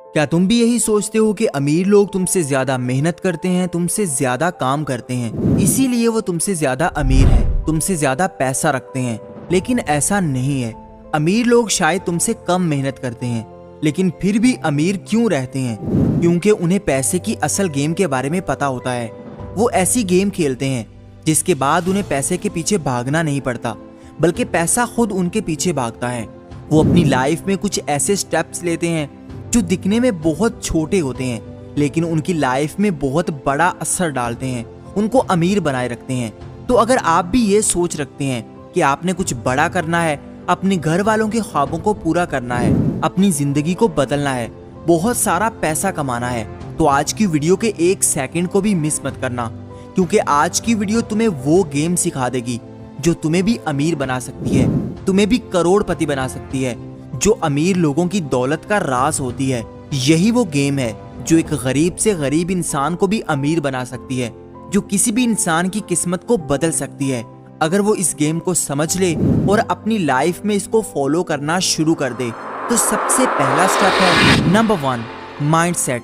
क्या तुम भी यही सोचते हो कि अमीर लोग तुमसे ज्यादा मेहनत करते हैं, तुमसे ज्यादा काम करते हैं, इसीलिए वो तुमसे ज्यादा अमीर हैं, तुमसे ज्यादा पैसा रखते हैं? लेकिन ऐसा नहीं है। अमीर लोग शायद तुमसे कम मेहनत करते हैं, लेकिन फिर भी अमीर क्यों रहते हैं? क्योंकि उन्हें पैसे की असल गेम के बारे में पता होता है। वो ऐसी गेम खेलते हैं जिसके बाद उन्हें पैसे के पीछे भागना नहीं पड़ता, बल्कि पैसा खुद उनके पीछे भागता है। वो अपनी लाइफ में कुछ ऐसे स्टेप्स लेते हैं जो दिखने में बहुत छोटे होते हैं, लेकिन उनकी लाइफ में बहुत बड़ा असर डालते हैं, उनको अमीर बनाए रखते हैं। तो अगर आप भी ये सोच रखते हैं कि आपने कुछ बड़ा करना है, अपने घर वालों के ख्वाबों को पूरा करना है, अपनी जिंदगी को बदलना है, बहुत सारा पैसा कमाना है, तो आज की वीडियो के एक सेकंड को भी मिस मत करना, क्योंकि आज की वीडियो तुम्हें वो गेम सिखा देगी जो तुम्हें भी अमीर बना सकती है, तुम्हें भी करोड़पति बना सकती है, जो अमीर लोगों की दौलत का राज होती है। यही वो गेम है जो एक गरीब से गरीब इंसान को भी अमीर बना सकती है, जो किसी भी इंसान की किस्मत को बदल सकती है अगर वो इस गेम को समझ ले और अपनी लाइफ में इसको फॉलो करना शुरू कर दे। तो सबसे पहला स्टेप है नंबर 1, माइंडसेट।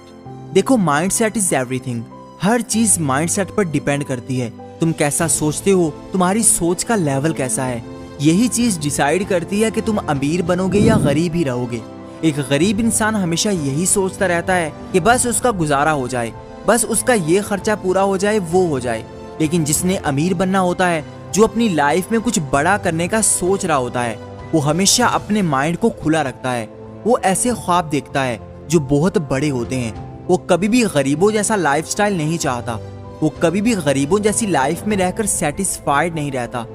देखो, माइंडसेट इज एवरीथिंग। हर चीज माइंडसेट पर डिपेंड करती है। तुम कैसा सोचते हो, तुम्हारी सोच का लेवल कैसा है, यही चीज डिसाइड करती है कि तुम अमीर बनोगे या गरीब ही रहोगे। एक गरीब इंसान हमेशा यही सोचता रहता है कि बस उसका गुजारा हो जाए, बस उसका ये खर्चा पूरा हो जाए, वो हो जाए। लेकिन जिसने अमीर बनना होता है, जो अपनी लाइफ में कुछ बड़ा करने का सोच रहा होता है, वो हमेशा अपने माइंड को खुला रखता है। वो ऐसे ख्वाब देखता है जो बहुत बड़े होते हैं। वो कभी भी गरीबों जैसा लाइफस्टाइल नहीं चाहता। वो कभी भी गरीबों जैसी लाइफ में रहकर सेटिस्फाइड नहीं रहता।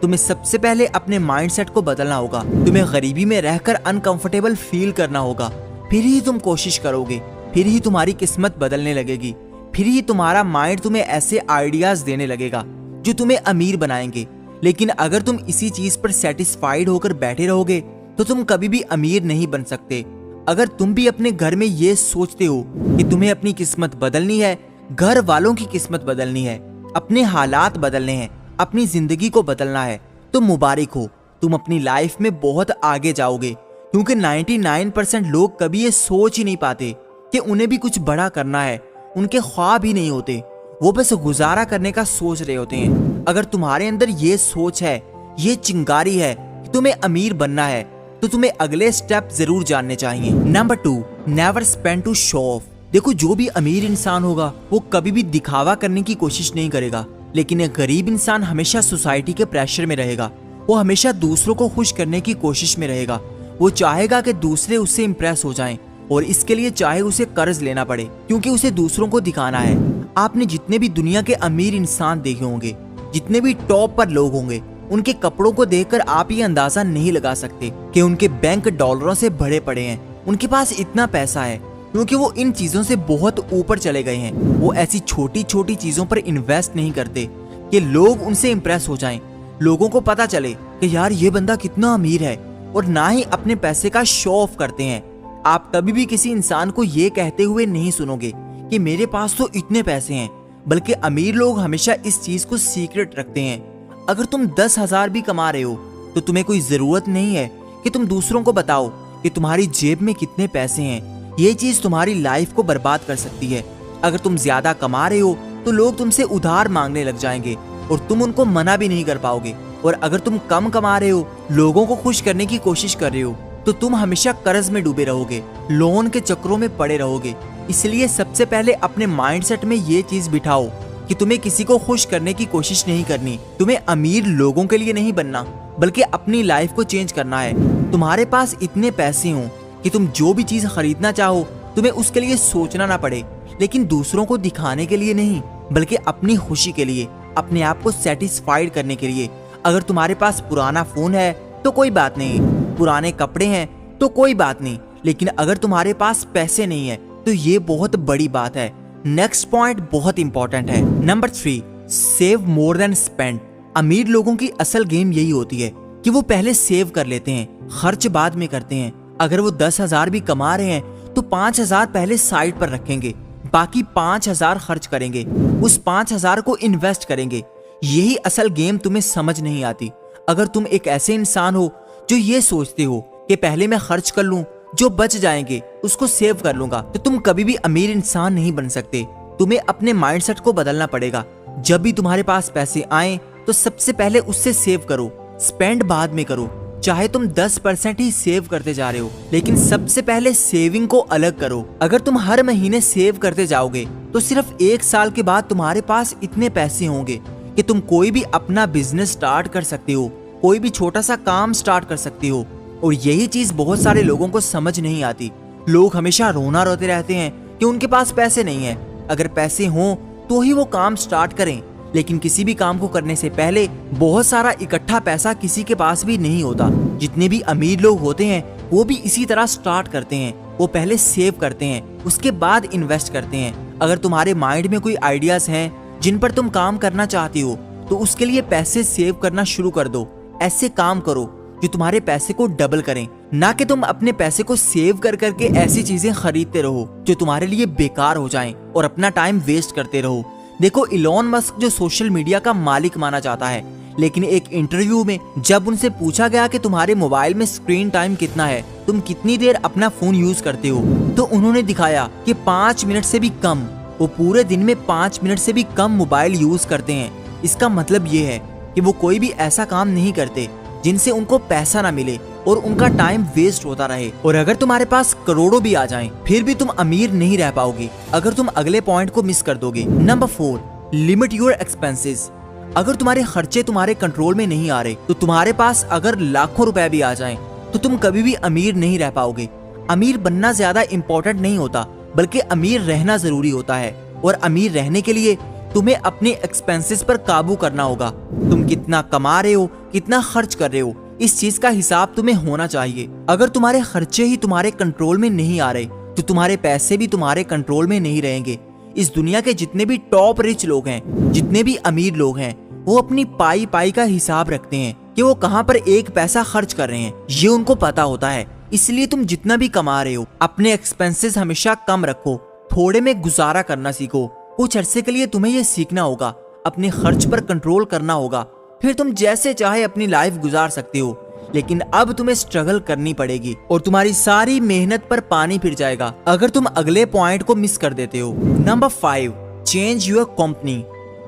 तुम्हें सबसे पहले अपने माइंडसेट को बदलना होगा। तुम्हें गरीबी में रहकर अनकंफर्टेबल फील करना होगा, फिर ही तुम कोशिश करोगे, फिर ही तुम्हारी किस्मत बदलने लगेगी, फिर ही तुम्हारा माइंड तुम्हें ऐसे आइडियाज देने लगेगा जो तुम्हें अमीर बनाएंगे। लेकिन अगर तुम इसी चीज पर सेटिस्फाइड होकर बैठे रहोगे तो तुम कभी भी अमीर नहीं बन सकते। अगर तुम भी अपने घर में ये सोचते हो कि तुम्हें अपनी किस्मत बदलनी है, घर वालों की किस्मत बदलनी है, अपने हालात बदलने हैं, अपनी जिंदगी को बदलना है, तो मुबारक हो, तुम अपनी लाइफ में बहुत आगे जाओगे। क्योंकि 99% लोग कभी ये सोच ही नहीं पाते कि उन्हें भी कुछ बड़ा करना है। उनके ख्वाब ही नहीं होते, वो बस गुजारा करने का सोच रहे होते हैं। अगर तुम्हारे अंदर ये सोच है, ये चिंगारी है कि तुम्हें अमीर बनना है, तो तुम्हें अगले स्टेप जरूर जानने चाहिए। Number 2, never spend to show off. देखो, जो भी अमीर इंसान होगा वो कभी भी दिखावा करने की कोशिश नहीं करेगा, लेकिन एक गरीब इंसान हमेशा सोसाइटी के प्रेशर में रहेगा। वो हमेशा दूसरों को खुश करने की कोशिश में रहेगा। वो चाहेगा कि दूसरे उससे इंप्रेस हो जाएं, और इसके लिए चाहे उसे कर्ज लेना पड़े, क्योंकि उसे दूसरों को दिखाना है। आपने जितने भी दुनिया के अमीर इंसान देखे होंगे, जितने भी टॉप पर लोग होंगे, उनके कपड़ों को देखकर आप ये अंदाजा नहीं लगा सकते कि उनके बैंक डॉलरों से भरे पड़े हैं। उनके पास इतना पैसा है क्योंकि वो इन चीजों से बहुत ऊपर चले गए हैं। वो ऐसी छोटी छोटी चीजों पर इन्वेस्ट नहीं करते कि लोग उनसे इंप्रेस हो जाएं, लोगों को पता चले कि यार ये बंदा कितना अमीर है, और ना ही अपने पैसे का शो ऑफ करते हैं। आप कभी भी किसी इंसान को ये कहते हुए नहीं सुनोगे कि मेरे पास तो इतने पैसे हैं, बल्कि अमीर लोग हमेशा इस चीज को सीक्रेट रखते हैं। अगर तुम 10,000 भी कमा रहे हो तो तुम्हें कोई जरूरत नहीं है कि तुम दूसरों को बताओ कि तुम्हारी जेब में कितने पैसे हैं। ये चीज तुम्हारी लाइफ को बर्बाद कर सकती है। अगर तुम ज्यादा कमा रहे हो तो लोग तुमसे उधार मांगने लग जाएंगे और तुम उनको मना भी नहीं कर पाओगे। और अगर तुम कम कमा रहे हो, लोगों को खुश करने की कोशिश कर रहे हो, तो तुम हमेशा कर्ज में डूबे रहोगे, लोन के चक्रों में पड़े रहोगे। इसलिए सबसे पहले अपने माइंडसेट में ये चीज बिठाओ कि तुम्हें किसी को खुश करने की कोशिश नहीं करनी। तुम्हें अमीर लोगों के लिए नहीं बनना, बल्कि अपनी लाइफ को चेंज करना है। तुम्हारे पास इतने पैसे हों कि तुम जो भी चीज खरीदना चाहो तुम्हें उसके लिए सोचना ना पड़े, लेकिन दूसरों को दिखाने के लिए नहीं, बल्कि अपनी खुशी के लिए, अपने आप को सेटिस्फाइड करने के लिए। अगर तुम्हारे पास पुराना फोन है तो कोई बात नहीं, पुराने कपड़े हैं तो कोई बात नहीं, लेकिन अगर तुम्हारे पास पैसे नहीं है तो ये बहुत बड़ी बात है। नेक्स्ट पॉइंट बहुत इंपॉर्टेंट है। Number 3, save more than spend. अमीर लोगों की असल गेम यही होती है कि वो पहले सेव कर लेते हैं, खर्च बाद में करते हैं। अगर वो 10,000 भी कमा रहे हैं तो 5,000 पहले साइड पर रखेंगे, बाकी 5,000 खर्च करेंगे, उस 5,000 को इन्वेस्ट करेंगे। यही असल गेम तुम्हें समझ नहीं आती। अगर तुम एक ऐसे इंसान हो जो ये सोचते हो कि पहले मैं खर्च कर लूं जो बच जाएंगे उसको सेव कर लूंगा, तो तुम कभी भी अमीर इंसान नहीं बन सकते। तुम्हें अपने माइंडसेट को बदलना पड़ेगा। जब भी तुम्हारे पास पैसे आए तो सबसे पहले उससे सेव करो, स्पेंड बाद में करो। चाहे तुम 10% ही सेव करते जा रहे हो, लेकिन सबसे पहले सेविंग को अलग करो। अगर तुम हर महीने सेव करते जाओगे तो सिर्फ 1 साल के बाद तुम्हारे पास इतने पैसे होंगे कि तुम कोई भी अपना बिजनेस स्टार्ट कर सकते हो, कोई भी छोटा सा काम स्टार्ट कर सकते हो। और यही चीज बहुत सारे लोगों को समझ नहीं आती। लोग हमेशा रोना रोते रहते हैं कि उनके पास पैसे नहीं है। अगर पैसे हों तो ही वो काम स्टार्ट करें, लेकिन किसी भी काम को करने से पहले बहुत सारा इकट्ठा पैसा किसी के पास भी नहीं होता। जितने भी अमीर लोग होते हैं वो भी इसी तरह स्टार्ट करते हैं। वो पहले सेव करते हैं, उसके बाद इन्वेस्ट करते हैं। अगर तुम्हारे माइंड में कोई आइडियाज हैं जिन पर तुम काम करना चाहती हो तो उसके लिए पैसे सेव करना शुरू कर दो। ऐसे काम करो जो तुम्हारे पैसे को डबल करें, ना कि तुम अपने पैसे को सेव कर करके ऐसी चीजें खरीदते रहो जो तुम्हारे लिए बेकार हो जाएं और अपना टाइम वेस्ट करते रहो। देखो, इलॉन मस्क जो सोशल मीडिया का मालिक माना जाता है, लेकिन एक इंटरव्यू में जब उनसे पूछा गया कि तुम्हारे मोबाइल में स्क्रीन टाइम कितना है, तुम कितनी देर अपना फोन यूज करते हो, तो उन्होंने दिखाया कि 5 मिनट से भी कम। वो पूरे दिन में 5 मिनट से भी कम मोबाइल यूज करते हैं। इसका मतलब ये है कि वो कोई भी ऐसा काम नहीं करते जिनसे उनको पैसा ना मिले और उनका टाइम वेस्ट होता रहे। और अगर तुम्हारे पास करोड़ों भी आ जाएं, फिर भी तुम अमीर नहीं रह पाओगे अगर तुम अगले पॉइंट को मिस कर दोगे। Number 4, limit your expenses. अगर तुम्हारे खर्चे तुम्हारे कंट्रोल में नहीं आ रहे तो तुम्हारे पास अगर लाखों रुपए भी आ जाएं, तो तुम कभी भी अमीर नहीं रह पाओगे। अमीर बनना ज्यादा इम्पोर्टेंट नहीं होता, बल्कि अमीर रहना जरूरी होता है। और अमीर रहने के लिए तुम्हें अपने एक्सपेंसेस पर काबू करना होगा। तुम कितना कमा रहे हो, कितना खर्च कर रहे हो, इस चीज का हिसाब तुम्हें होना चाहिए। अगर तुम्हारे खर्चे ही तुम्हारे कंट्रोल में नहीं आ रहे तो तुम्हारे पैसे भी तुम्हारे कंट्रोल में नहीं रहेंगे। इस दुनिया के जितने भी टॉप रिच लोग हैं, जितने भी अमीर लोग हैं, वो अपनी पाई पाई का हिसाब रखते हैं कि वो कहाँ पर एक पैसा खर्च कर रहे हैं। ये उनको पता होता है। इसलिए तुम जितना भी कमा रहे हो, अपने एक्सपेंसेस हमेशा कम रखो, थोड़े में गुजारा करना सीखो। कुछ अरसे के लिए तुम्हें यह सीखना होगा, अपने खर्च पर कंट्रोल करना होगा, फिर तुम जैसे चाहे अपनी लाइफ गुजार सकते हो। लेकिन अब तुम्हें स्ट्रगल करनी पड़ेगी और तुम्हारी सारी मेहनत पर पानी फिर जाएगा अगर तुम अगले पॉइंट को मिस कर देते हो। Number 5, change your company.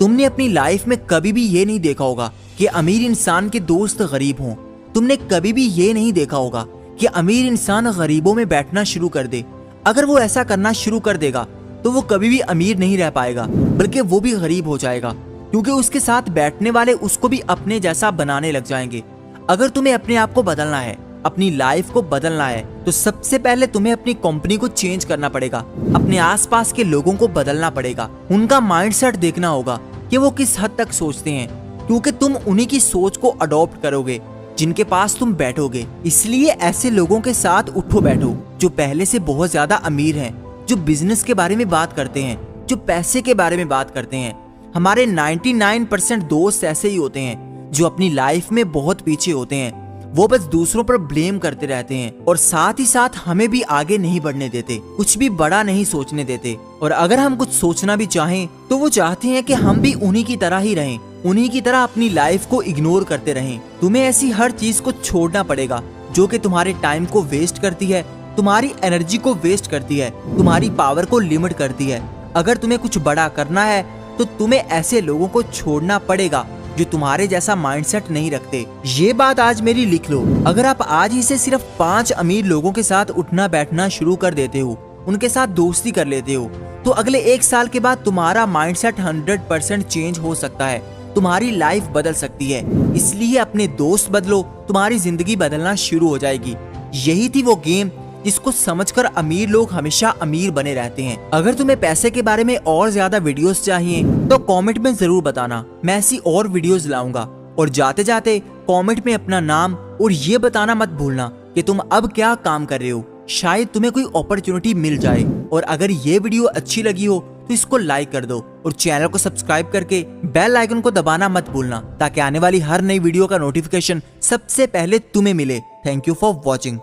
तुमने अपनी लाइफ में कभी भी ये नहीं देखा होगा कि अमीर इंसान के दोस्त गरीब हों। तुमने कभी भी ये नहीं देखा होगा कि अमीर इंसान गरीबों में बैठना शुरू कर दे। अगर वो ऐसा करना शुरू कर देगा तो वो कभी भी अमीर नहीं रह पाएगा, बल्कि वो भी गरीब हो जाएगा, क्योंकि उसके साथ बैठने वाले उसको भी अपने जैसा बनाने लग जाएंगे। अगर तुम्हें अपने आप को बदलना है, अपनी लाइफ को बदलना है, तो सबसे पहले तुम्हें अपनी कंपनी को चेंज करना पड़ेगा। अपने आसपास के लोगों को बदलना पड़ेगा। उनका माइंडसेट देखना होगा कि वो किस हद तक सोचते हैं, क्योंकि तुम उन्हीं की सोच को अडॉप्ट करोगे जिनके पास तुम बैठोगे। इसलिए ऐसे लोगों के साथ उठो बैठो जो पहले से बहुत ज्यादा अमीर हैं, जो बिजनेस के बारे में बात करते हैं, जो पैसे के बारे में बात करते हैं। हमारे 99% दोस्त ऐसे ही होते हैं जो अपनी लाइफ में बहुत पीछे होते हैं। वो बस दूसरों पर ब्लेम करते रहते हैं और साथ ही साथ हमें भी आगे नहीं बढ़ने देते, कुछ भी बड़ा नहीं सोचने देते। और अगर हम कुछ सोचना भी चाहें तो वो चाहते हैं कि हम भी उन्हीं की तरह ही रहें, उन्हीं की तरह अपनी लाइफ को इग्नोर करते रहें। तुम्हें ऐसी हर चीज को छोड़ना पड़ेगा जो कि तुम्हारे टाइम को वेस्ट करती है, तुम्हारी एनर्जी को वेस्ट करती है, तुम्हारी पावर को लिमिट करती है। अगर तुम्हें कुछ बड़ा करना है तो तुम्हें ऐसे लोगों को छोड़ना पड़ेगा जो तुम्हारे जैसा माइंडसेट नहीं रखते। ये बात आज मेरी लिख लो। अगर आप आज ही से सिर्फ 5 अमीर लोगों के साथ उठना बैठना शुरू कर देते हो, उनके साथ दोस्ती कर लेते हो, तो अगले 1 साल के बाद तुम्हारा माइंडसेट 100% चेंज हो सकता है। तुम्हारी लाइफ बदल सकती है। इसलिए अपने दोस्त बदलो, तुम्हारी जिंदगी बदलना शुरू हो जाएगी। यही थी वो गेम जिसको समझकर अमीर लोग हमेशा अमीर बने रहते हैं। अगर तुम्हें पैसे के बारे में और ज्यादा वीडियोस चाहिए तो कमेंट में जरूर बताना, मैं ऐसी और वीडियोस लाऊंगा। और जाते जाते कमेंट में अपना नाम और ये बताना मत भूलना कि तुम अब क्या काम कर रहे हो, शायद तुम्हें कोई अपॉर्चुनिटी मिल जाए। और अगर ये वीडियो अच्छी लगी हो तो इसको लाइक कर दो और चैनल को सब्सक्राइब करके बेल आइकन को दबाना मत भूलना, ताकि आने वाली हर नई वीडियो का नोटिफिकेशन सबसे पहले तुम्हें मिले। Thank you for watching.